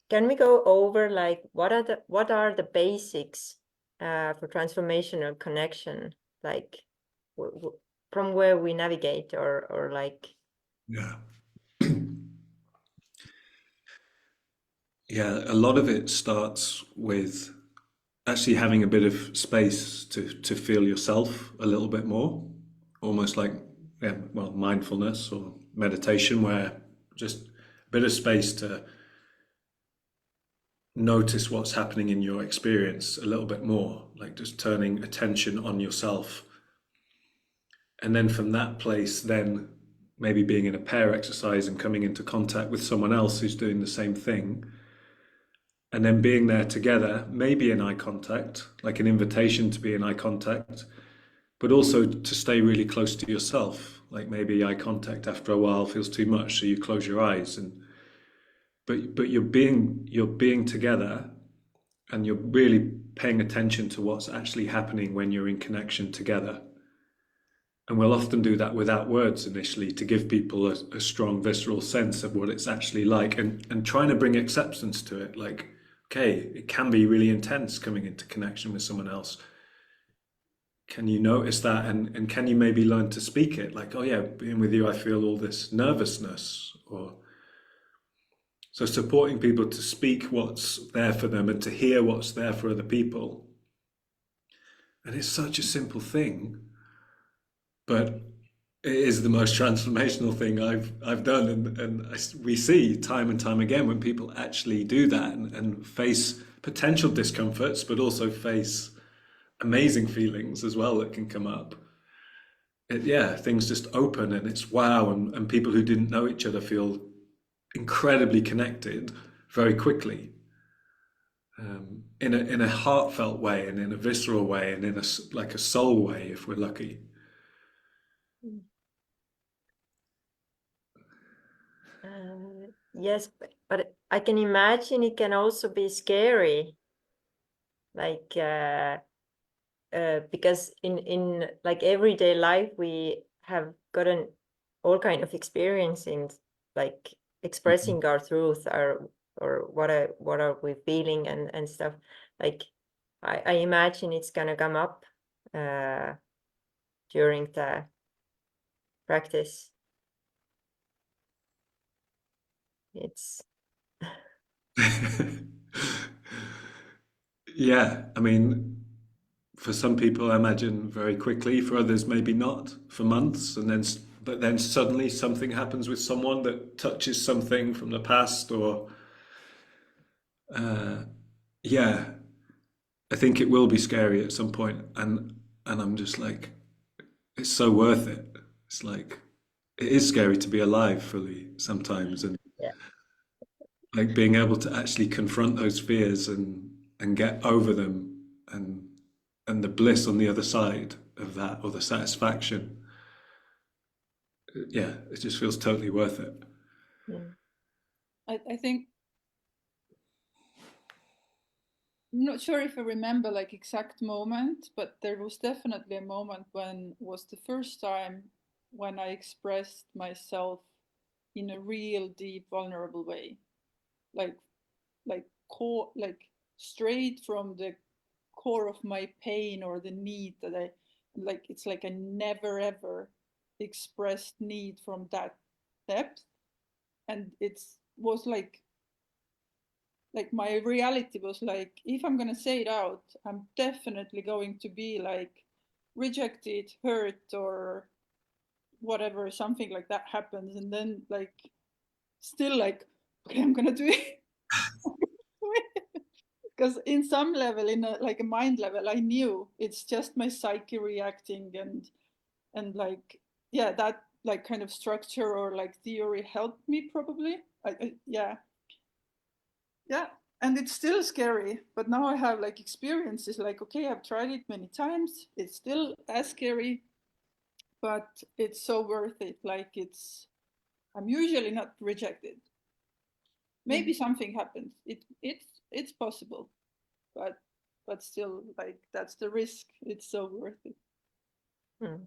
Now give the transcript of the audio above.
can we go over like what are the basics for transformational connection, like from where we navigate, or like Yeah. Yeah, a lot of it starts with actually having a bit of space to feel yourself a little bit more, almost like, yeah, well, mindfulness or meditation, where just a bit of space to notice what's happening in your experience a little bit more, like just turning attention on yourself. And then from that place, then maybe being in a pair exercise and coming into contact with someone else who's doing the same thing, and then being there together, maybe in eye contact, like an invitation to be in eye contact, but also to stay really close to yourself. Like maybe eye contact after a while feels too much, so you close your eyes, and but you're being together, and you're really paying attention to what's actually happening when you're in connection together. And we'll often do that without words initially to give people a strong visceral sense of what it's actually like, and trying to bring acceptance to it. Like, okay, it can be really intense coming into connection with someone else. Can you notice that? And can you maybe learn to speak it? Like, oh yeah, being with you, I feel all this nervousness. Or so supporting people to speak what's there for them and to hear what's there for other people. And it's such a simple thing, but it is the most transformational thing I've done, and we see time and time again when people actually do that and face potential discomforts, but also face amazing feelings as well that can come up. Yeah, things just open and it's wow, and people who didn't know each other feel incredibly connected very quickly, in a heartfelt way and in a visceral way and in a like a soul way if we're lucky. yes, but I can imagine it can also be scary, like because in like everyday life we have gotten all kind of experience in like expressing our truth, or what are we feeling and stuff. Like I imagine it's gonna come up uh, during the practice. It's Yeah, I mean, for some people, I imagine very quickly. For others, maybe not for months, and then but then suddenly something happens with someone that touches something from the past, or uh, yeah, I think it will be scary at some point, and I'm just like, it's so worth it. It's like it is scary to be alive fully sometimes, and yeah. like being able to actually confront those fears and get over them, and the bliss on the other side of that, or the satisfaction. Yeah, it just feels totally worth it. Mm. I think I'm not sure if I remember like exact moment, but there was definitely a moment when was the first time when I expressed myself in a real deep vulnerable way, like like straight from the core of my pain or the need that I like. It's like I never ever expressed need from that depth, and it was like my reality was like, if I'm going to say it out, I'm definitely going to be like rejected, hurt, or whatever, something like that happens. And then like still like, okay, I'm going to do it. Because in some level, in a like a mind level, I knew it's just my psyche reacting, and like, yeah, that like kind of structure or like theory helped me probably. Yeah, yeah, and it's still scary, but now I have like experiences like, okay, I've tried it many times, it's still as scary, but it's so worth it. Like I'm usually not rejected. Maybe something happens, it's possible, but still, like, that's the risk. It's so worth it. Mm.